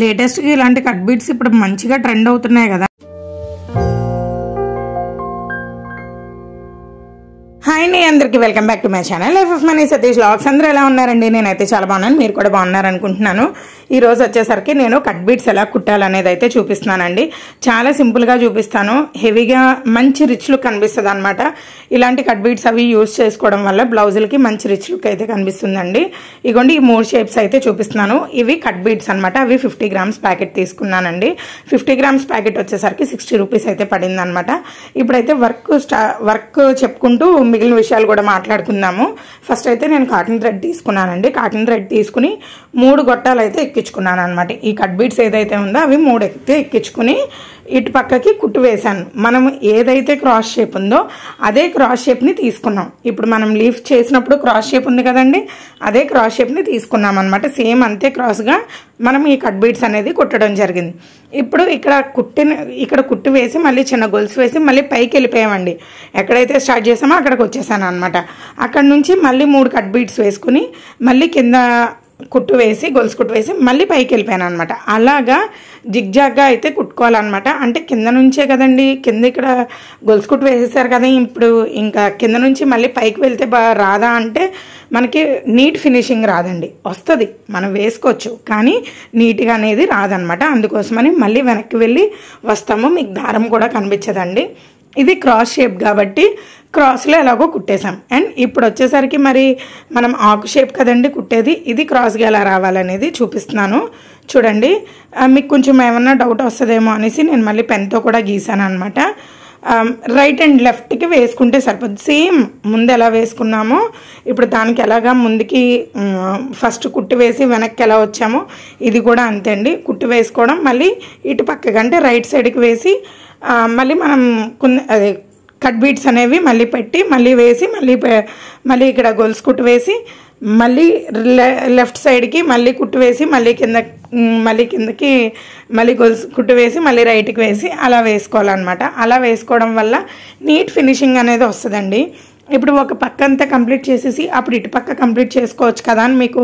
లేటెస్ట్గా ఇలాంటి cut beats ఇప్పుడు మంచిగా ట్రెండ్ అవుతున్నాయి కదా. హాయ్ అండి, అందరికీ welcome back to my channel life of money Satish vlogs. అందరూ ఎలా ఉన్నారండి? నేనైతే చాలా బాగున్నాను, మీరు కూడా బాగున్నారు అనుకుంటున్నాను. ఈ రోజు వచ్చేసరికి నేను కట్ బీట్స్ ఎలా కుట్టాలనేది అయితే చూపిస్తున్నానండి. చాలా సింపుల్గా చూపిస్తాను. హెవీగా మంచి రిచ్ లుక్ కనిపిస్తుంది అనమాట. ఇలాంటి కట్ బీట్స్ అవి యూజ్ చేసుకోవడం వల్ల బ్లౌజులకి మంచి రిచ్ లుక్ అయితే కనిపిస్తుందండి. ఇగోండి ఈ 3 షేప్స్ అయితే చూపిస్తున్నాను. ఇవి కట్ బీట్స్ అనమాట. అవి 50 గ్రామ్స్ ప్యాకెట్ తీసుకున్నానండి. 50 గ్రామ్స్ ప్యాకెట్ వచ్చేసరికి 60 రూపీస్ అయితే పడింది అనమాట. ఇప్పుడైతే వర్క్ చెప్పుకుంటూ మిగిలిన విషయాలు కూడా మాట్లాడుకుందాము. ఫస్ట్ అయితే నేను కాటన్ థ్రెడ్ తీసుకున్నానండి. కాటన్ థ్రెడ్ తీసుకుని 3 గొట్టాలు అయితే ఎక్కించుకున్నాను అనమాట. ఈ కట్ బీట్స్ ఏదైతే ఉందో అవి 3 ఎక్కించుకుని ఇటు పక్కకి కుట్టు వేశాను. మనం ఏదైతే క్రాస్ షేప్ ఉందో అదే క్రాస్ షేప్ని తీసుకున్నాం. ఇప్పుడు మనం లీఫ్ చేసినప్పుడు క్రాస్ షేప్ ఉంది కదండి, అదే క్రాస్ షేప్ని తీసుకున్నాం అనమాట. సేమ్ అంతే క్రాస్గా మనం ఈ కట్ బీట్స్ అనేది కుట్టడం జరిగింది. ఇప్పుడు ఇక్కడ కుట్టు వేసి మళ్ళీ చిన్న గొలుసు వేసి మళ్ళీ పైకి వెళ్ళిపోయామండి. ఎక్కడైతే స్టార్ట్ చేసామో అక్కడికి వచ్చేసాను అనమాట. అక్కడ నుంచి మళ్ళీ 3 కట్ బీట్స్ వేసుకుని మళ్ళీ కింద కుట్టు వేసి గొలుసు కుట్టు వేసి మళ్ళీ పైకి వెళ్ళిపోయాను అనమాట. అలాగా జిగ్జాగ్గా అయితే కుట్టుకోవాలన్నమాట. అంటే కింద నుంచే కదండి, కింద ఇక్కడ గొలుసు కుట్టు వేసేసారు కదా, ఇప్పుడు ఇంకా కింద నుంచి మళ్ళీ పైకి వెళ్తే రాదా అంటే మనకి నీట్ ఫినిషింగ్ రాదండి. వస్తుంది, మనం వేసుకోవచ్చు, కానీ నీట్గా అనేది రాదనమాట. అందుకోసమని మళ్ళీ వెనక్కి వెళ్ళి వస్తాము. మీకు దారం కూడా కనిపించదండి. ఇది క్రాస్ షేప్ కాబట్టి క్రాస్లో ఎలాగో కుట్టేసాం. అండ్ ఇప్పుడు వచ్చేసరికి మరి మనం ఆకు షేప్ కదండి కుట్టేది, ఇది క్రాస్గా ఎలా రావాలనేది చూపిస్తున్నాను చూడండి. మీకు కొంచెం ఏమన్నా డౌట్ వస్తుందేమో అనేసి నేను మళ్ళీ పెన్తో కూడా గీసాను అనమాట. రైట్ అండ్ లెఫ్ట్కి వేసుకుంటే సరిపోద్ది. సేమ్ ముందు ఎలా వేసుకున్నామో ఇప్పుడు దానికి ఎలాగా ముందుకి ఫస్ట్ కుట్టు వేసి వెనక్కి ఎలా వచ్చామో ఇది కూడా అంతే అండి. కుట్టు వేసుకోవడం మళ్ళీ ఇటు పక్కకి అంటే రైట్ సైడ్కి వేసి మళ్ళీ మనం అదే కట్ బీట్స్ అనేవి మళ్ళీ పెట్టి మళ్ళీ వేసి మళ్ళీ ఇక్కడ గొలుసు కుట్టు వేసి మళ్ళీ లెఫ్ట్ సైడ్కి మళ్ళీ కుట్టు వేసి మళ్ళీ కిందకి మళ్ళీ గొలుసు కుట్టు వేసి మళ్ళీ రైట్కి వేసి అలా వేసుకోవాలన్నమాట. అలా వేసుకోవడం వల్ల నీట్ ఫినిషింగ్ అనేది వస్తుందండి. ఇప్పుడు ఒక పక్క అంతా కంప్లీట్ చేసేసి అప్పుడు ఇటు పక్క కంప్లీట్ చేసుకోవచ్చు కదా అని మీకు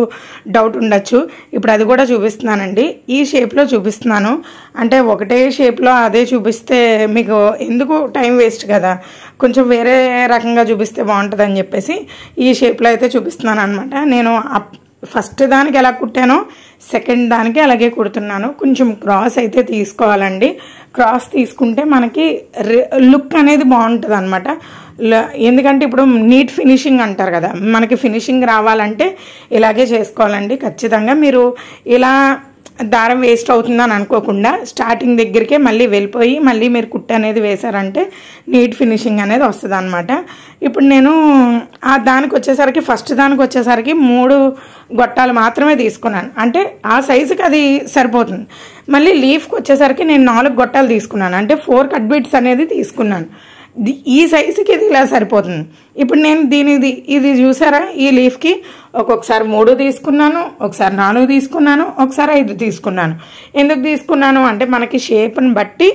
డౌట్ ఉండొచ్చు. ఇప్పుడు అది కూడా చూపిస్తున్నానండి. ఈ షేప్లో చూపిస్తున్నాను. అంటే ఒకటే షేప్లో అదే చూపిస్తే మీకు ఎందుకు టైం వేస్ట్ కదా, కొంచెం వేరే రకంగా చూపిస్తే బాగుంటుందని చెప్పేసి ఈ షేప్లో అయితే చూపిస్తున్నాను అనమాట. నేను ఫస్ట్ దానికి ఎలా కుట్టానో సెకండ్ దానికి అలాగే కుడుతున్నాను. కొంచెం క్రాస్ అయితే తీసుకోవాలండి. క్రాస్ తీసుకుంటే మనకి లుక్ అనేది బాగుంటుంది అనమాట. ఎందుకంటే ఇప్పుడు నీట్ ఫినిషింగ్ అంటారు కదా, మనకి ఫినిషింగ్ రావాలంటే ఇలాగే చేసుకోవాలండి ఖచ్చితంగా. మీరు ఇలా దారం వేస్ట్ అవుతుందని అనుకోకుండా స్టార్టింగ్ దగ్గరికే మళ్ళీ వెళ్ళిపోయి మళ్ళీ మీరు కుట్టు అనేది వేశారంటే నీట్ ఫినిషింగ్ అనేది వస్తుంది అనమాట. ఇప్పుడు నేను దానికి వచ్చేసరికి 3 గొట్టాలు మాత్రమే తీసుకున్నాను. అంటే ఆ సైజుకి అది సరిపోతుంది. మళ్ళీ లీఫ్కి వచ్చేసరికి నేను 4 గొట్టాలు తీసుకున్నాను. అంటే 4 కట్ బీట్స్ అనేది తీసుకున్నాను. ఈ సైజుకి ఇది ఇలా సరిపోతుంది. ఇప్పుడు నేను ఇది చూసారా, ఈ లీఫ్కి ఒక్కొక్కసారి 3 తీసుకున్నాను, ఒకసారి 4 తీసుకున్నాను, ఒకసారి 5 తీసుకున్నాను. ఎందుకు తీసుకున్నాను అంటే మనకి షేప్ని బట్టి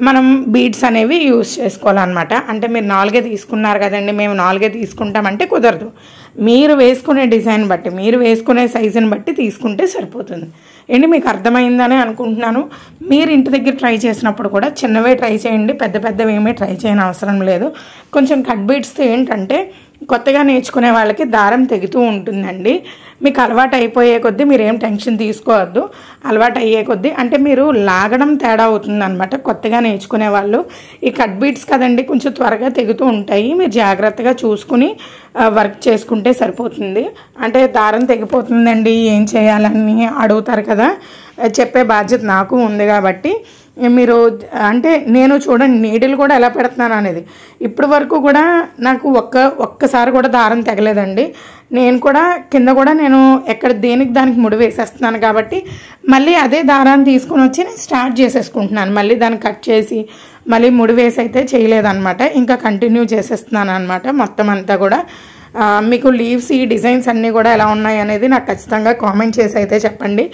మనం బీడ్స్ అనేవి యూజ్ చేసుకోవాలన్నమాట. అంటే మీరు 4 తీసుకున్నారు కదండి, మేము 4 తీసుకుంటామంటే కుదరదు. మీరు వేసుకునే డిజైన్ బట్టి, మీరు వేసుకునే సైజుని బట్టి తీసుకుంటే సరిపోతుంది. ఏంటి మీకు అర్థమైందని అనుకుంటున్నాను. మీరు ఇంటి దగ్గర ట్రై చేసినప్పుడు కూడా చిన్నవే ట్రై చేయండి, పెద్దవి ఏమీ ట్రై చేయని అవసరం లేదు. కొంచెం కట్ బీట్స్తో ఏంటంటే కొత్తగా నేర్చుకునే వాళ్ళకి దారం తెగుతూ ఉంటుందండి. మీకు అలవాటు అయిపోయే కొద్దీ మీరేం టెన్షన్ తీసుకోవద్దు. అలవాటు అయ్యే కొద్దీ అంటే మీరు లాగడం తేడా అవుతుందన్నమాట. కొత్తగా నేర్చుకునే వాళ్ళు ఈ కట్ బీట్స్ కదండి కొంచెం త్వరగా తెగుతూ ఉంటాయి. మీరు జాగ్రత్తగా చూసుకుని వర్క్ చేసుకుంటే సరిపోతుంది. అంటే దారం తెగిపోతుందండి ఏం చేయాలని అడుగుతారు కదా, చెప్పే బాధ్యత నాకు ఉంది కాబట్టి మీరు అంటే నేను చూడండి నీడిల్ కూడా ఎలా పెడుతున్నాను అనేది. ఇప్పటి వరకు కూడా నాకు ఒక్కసారి కూడా దారం తెగలేదండి. నేను కూడా కింద కూడా నేను ఎక్కడ దేనికి దానికి ముడి వేసేస్తున్నాను కాబట్టి మళ్ళీ అదే దారాన్ని తీసుకొని వచ్చి నేను స్టార్ట్ చేసేసుకుంటున్నాను. మళ్ళీ దాన్ని కట్ చేసి మళ్ళీ ముడి వేసి అయితే చేయలేదన్నమాట. ఇంకా కంటిన్యూ చేసేస్తున్నాను అనమాట మొత్తం అంతా కూడా. మీకు లీవ్స్ ఈ డిజైన్స్ అన్నీ కూడా ఎలా ఉన్నాయి అనేది నాకు ఖచ్చితంగా కామెంట్ చేసి అయితే చెప్పండి.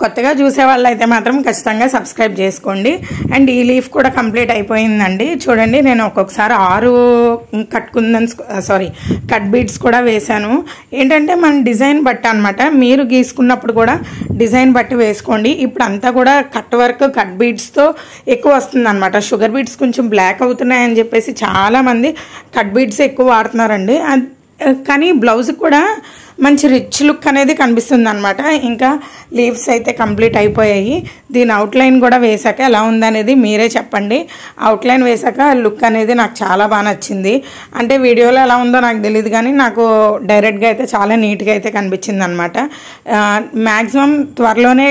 కొత్తగా చూసే వాళ్ళు అయితే మాత్రం ఖచ్చితంగా సబ్స్క్రైబ్ చేసుకోండి. అండ్ ఈ లీఫ్ కూడా కంప్లీట్ అయిపోయిందండి. చూడండి, నేను ఒక్కొక్కసారి 6 కట్ బీడ్స్ కూడా వేశాను. ఏంటంటే మన డిజైన్ బట్టి అనమాట, మీరు గీసుకున్నప్పుడు కూడా డిజైన్ బట్టి వేసుకోండి. ఇప్పుడు అంతా కూడా కట్ వర్క్ కట్ బీడ్స్తో ఎక్కువ వస్తుంది అనమాట. షుగర్ బీడ్స్ కొంచెం బ్లాక్ అవుతున్నాయని చెప్పేసి చాలామంది కట్ బీడ్స్ ఎక్కువ వాడుతున్నారండి. కానీ బ్లౌజ్ కూడా మంచి రిచ్ లుక్ అనేది కనిపిస్తుంది అనమాట. ఇంకా లీవ్స్ అయితే కంప్లీట్ అయిపోయాయి. దీని అవుట్లైన్ కూడా వేసాక ఎలా ఉందనేది మీరే చెప్పండి. అవుట్లైన్ వేసాక లుక్ అనేది నాకు చాలా బాగా నచ్చింది. అంటే వీడియోలో ఎలా ఉందో నాకు తెలియదు, కానీ నాకు డైరెక్ట్గా అయితే చాలా నీట్గా అయితే కనిపించింది అనమాట. మ్యాక్సిమం త్వరలోనే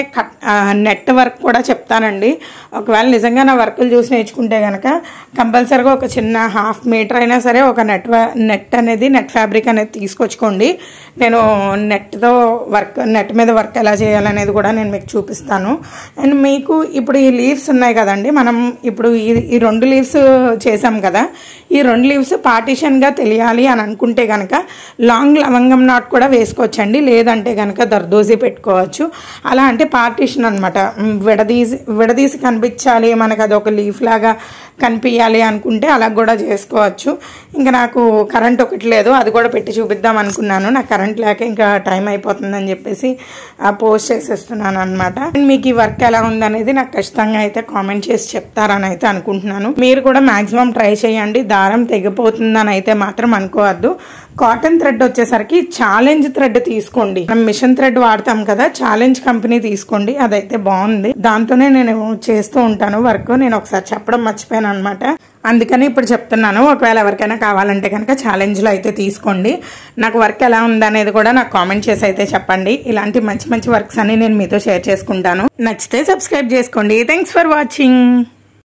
నెట్ వర్క్ కూడా చెప్తానండి. ఒకవేళ నిజంగా నా వర్కులు చూసి నేర్చుకుంటే కనుక కంపల్సరీగా ఒక చిన్న 1/2 మీటర్ అయినా సరే ఒక నెట్ ఫ్యాబ్రిక్ అనేది తీసుకొచ్చుకోండి. నేను నెట్ మీద వర్క్ ఎలా చేయాలనేది కూడా నేను మీకు చూపిస్తాను. అండ్ మీకు ఇప్పుడు ఈ లీవ్స్ ఉన్నాయి కదండి, మనం ఇప్పుడు ఈ 2 లీవ్స్ చేసాం కదా, ఈ 2 లీవ్స్ పార్టీషన్గా తెలియాలి అని అనుకుంటే కనుక లాంగ్ లవంగం నాట్ కూడా వేసుకోవచ్చండి. లేదంటే కనుక దర్దోజీ పెట్టుకోవచ్చు. అలా అంటే పార్టీషన్ అనమాట, విడదీసి కనిపించాలి మనకు, అది ఒక లీఫ్ లాగా కనిపించాలి అనుకుంటే అలా కూడా చేసుకోవచ్చు. ఇంకా నాకు కరెంట్ ఒకటి లేదు, అది కూడా పెట్టి చూపిద్దాం అనుకున్నాను. నాకు కరెంట్ లేక ఇంకా టైం అయిపోతుందని చెప్పేసి పోస్ట్ చేసేస్తున్నాను అనమాట. మీకు ఈ వర్క్ ఎలా ఉందనేది నాకు ఖచ్చితంగా అయితే కామెంట్ చేసి చెప్తారని అయితే అనుకుంటున్నాను. మీరు కూడా మాక్సిమం ట్రై చేయండి. దారం తెగిపోతుందని అయితే మాత్రం అనుకోవద్దు. కాటన్ థ్రెడ్ వచ్చేసరికి ఛాలెంజ్ థ్రెడ్ తీసుకోండి. మనం మిషన్ థ్రెడ్ వాడతాం కదా, ఛాలెంజ్ కంపెనీ తీసుకోండి, అదైతే బాగుంది. దాంతోనే నేను చేస్తూ ఉంటాను వర్క్. నేను ఒకసారి చెప్పడం మర్చిపోయాను అనమాట, అందుకని ఇప్పుడు చెప్తున్నాను. ఒకవేళ ఎవరికైనా కావాలంటే కనుక ఛాలెంజ్లో అయితే తీసుకోండి. నాకు వర్క్ ఎలా ఉందనేది కూడా నాకు కామెంట్ చేసి అయితే చెప్పండి. ఇలాంటి మంచి మంచి వర్క్స్ అన్ని నేను మీతో షేర్ చేసుకుంటాను. నచ్చితే సబ్స్క్రైబ్ చేసుకోండి. Thanks for watching.